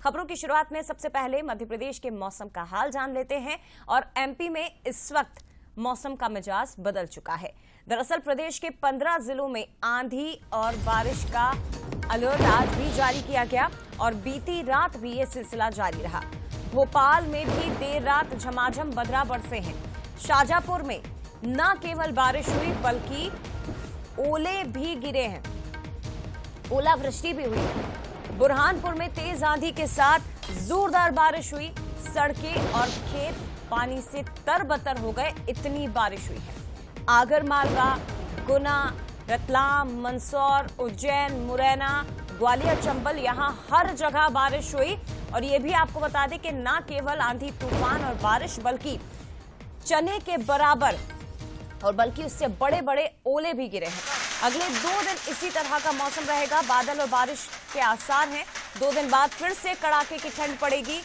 खबरों की शुरुआत में सबसे पहले मध्य प्रदेश के मौसम का हाल जान लेते हैं और एमपी में इस वक्त मौसम का मिजाज बदल चुका है। दरअसल प्रदेश के 15 जिलों में आंधी और बारिश का अलर्ट आज भी जारी किया गया और बीती रात भी ये सिलसिला जारी रहा। भोपाल में भी देर रात झमाझम बदरा बरसे हैं। शाजापुर में न केवल बारिश हुई बल्कि ओले भी गिरे हैं, ओलावृष्टि भी हुई है। बुरहानपुर में तेज आंधी के साथ जोरदार बारिश हुई, सड़कें और खेत पानी से तरबतर हो गए, इतनी बारिश हुई है। आगरमालवा, गुना, रतलाम, मंदसौर, उज्जैन, मुरैना, ग्वालियर, चंबल, यहां हर जगह बारिश हुई। और ये भी आपको बता दें कि न केवल आंधी तूफान और बारिश बल्कि चने के बराबर और बल्कि उससे बड़े बड़े ओले भी गिरे हैं। अगले 2 दिन इसी तरह का मौसम रहेगा, बादल और बारिश के आसार हैं। 2 दिन बाद फिर से कड़ाके की ठंड पड़ेगी।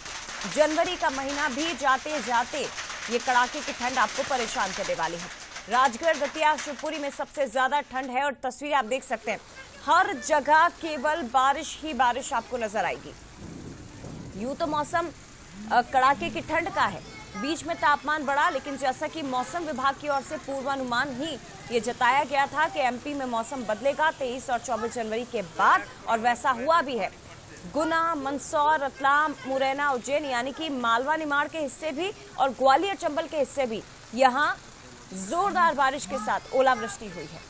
जनवरी का महीना भी जाते जाते ये कड़ाके की ठंड आपको परेशान करने वाली है। राजगढ़, दतिया, शिवपुरी में सबसे ज्यादा ठंड है और तस्वीरें आप देख सकते हैं, हर जगह केवल बारिश ही बारिश आपको नजर आएगी। यूं तो मौसम कड़ाके की ठंड का है, बीच में तापमान बढ़ा, लेकिन जैसा कि मौसम विभाग की ओर से पूर्वानुमान ही ये जताया गया था कि एमपी में मौसम बदलेगा 23 और 24 जनवरी के बाद, और वैसा हुआ भी है। गुना, मंदसौर, रतलाम, मुरैना, उज्जैन यानी कि मालवा निमाड़ के हिस्से भी और ग्वालियर, चंबल के हिस्से भी यहां जोरदार बारिश के साथ ओलावृष्टि हुई है।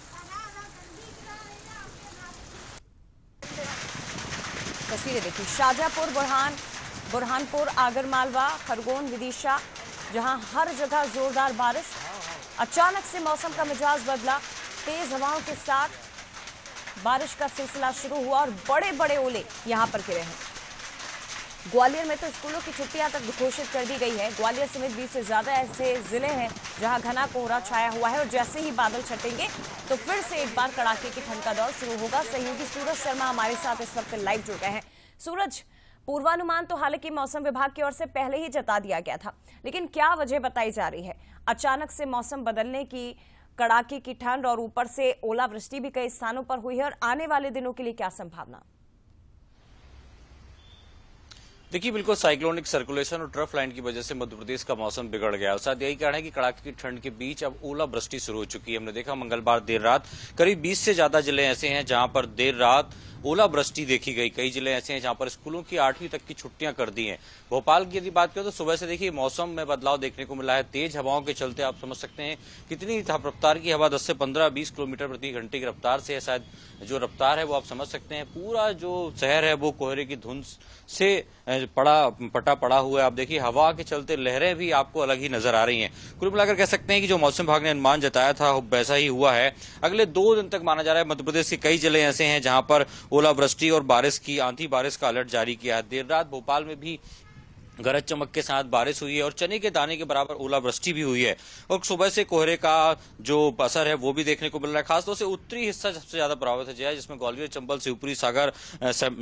तस्वीरें देखिए, शाजापुर, बुरहानपुर, आगरमालवा, खरगोन, विदिशा, जहां हर जगह जोरदार बारिश। अचानक से मौसम का मिजाज बदला, तेज हवाओं के साथ बारिश का सिलसिला शुरू हुआ और बड़े बड़े ओले यहां पर गिरे हैं। ग्वालियर में तो स्कूलों की छुट्टियां तक घोषित कर दी गई है। ग्वालियर समेत 20 से ज्यादा ऐसे जिले हैं जहां घना कोहरा छाया हुआ है और जैसे ही बादल छटेंगे तो फिर से एक बार कड़ाके की ठंड का दौर शुरू होगा। सहयोगी सूरज शर्मा हमारे साथ इस वक्त लाइव जुड़ गए हैं। सूरज, पूर्वानुमान तो हालांकि मौसम विभाग की ओर से पहले ही जता दिया गया था, लेकिन क्या वजह बताई जा रही है अचानक से मौसम बदलने की? कड़ाके की ठंड और ऊपर से ओलावृष्टि भी कई स्थानों पर हुई है, और आने वाले दिनों के लिए क्या संभावना? देखिए, बिल्कुल साइक्लोनिक सर्कुलेशन और ट्रफ लाइन की वजह से मध्य प्रदेश का मौसम बिगड़ गया और साथ यही कारण है कि कड़ाके की ठंड के बीच अब ओलावृष्टि शुरू हो चुकी है। हमने देखा मंगलवार देर रात करीब 20 से ज्यादा जिले ऐसे हैं जहां पर देर रात ओलावृष्टि देखी गई। कई जिले ऐसे हैं जहां पर स्कूलों की 8वीं तक की छुट्टियां कर दी हैं। भोपाल की यदि बात करें तो सुबह से देखिए मौसम में बदलाव देखने को मिला है। तेज हवाओं के चलते आप समझ सकते हैं कितनी रफ्तार की हवा, 10 से 15-20 किलोमीटर प्रति घंटे की रफ्तार से है। शायद जो रफ्तार है वो आप समझ सकते हैं। पूरा जो शहर है वो कोहरे की धुंध से पटा हुआ है। आप देखिए हवा के चलते लहरें भी आपको अलग ही नजर आ रही हैं। कुल मिलाकर कह सकते हैं कि जो मौसम विभाग ने अनुमान जताया था वैसा ही हुआ है। अगले 2 दिन तक माना जा रहा है मध्य प्रदेश के कई जिले ऐसे हैं जहां पर ओलावृष्टि और बारिश की आंधी बारिश का अलर्ट जारी किया है। देर रात भोपाल में भी गरज चमक के साथ बारिश हुई है और चने के दाने के बराबर ओलावृष्टि भी हुई है। और सुबह से कोहरे का जो असर है वो भी देखने को मिल रहा है। खासतौर से उत्तरी हिस्सा सबसे ज्यादा प्रभावित है, जिसमें ग्वालियर, चंबल, शिवपुरी, सागर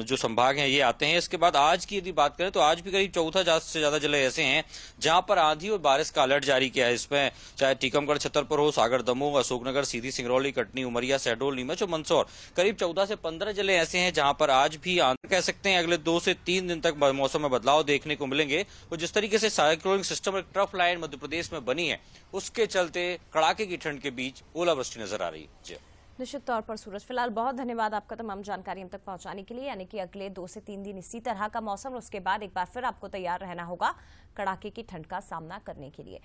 जो संभाग हैं ये आते हैं। इसके बाद आज की यदि बात करें तो आज भी करीब 14 से ज्यादा जिले ऐसे हैं जहां पर आंधी और बारिश का अलर्ट जारी किया है। इसमें चाहे टीकमगढ़, छतरपुर हो, सागर, दमोह, अशोकनगर, सीधी, सिंगरौली, कटनी, उमरिया, शहडोल, नीमच और मंदसौर, करीब 14 से 15 जिले ऐसे हैं जहां पर आज भी कह सकते हैं अगले 2 से 3 दिन तक मौसम में बदलाव देखने को मिलेंगे। और जिस तरीके से साइक्लोनिक सिस्टम और ट्रफ लाइन मध्य प्रदेश में बनी है उसके चलते कड़ाके की ठंड के बीच ओलावृष्टि नजर आ रही है। जी निश्चित तौर पर सूरज, फिलहाल बहुत धन्यवाद आपका तमाम जानकारी हम तक पहुंचाने के लिए। यानी कि अगले 2 से 3 दिन इसी तरह का मौसम, उसके बाद एक बार फिर आपको तैयार रहना होगा कड़ाके की ठंड का सामना करने के लिए।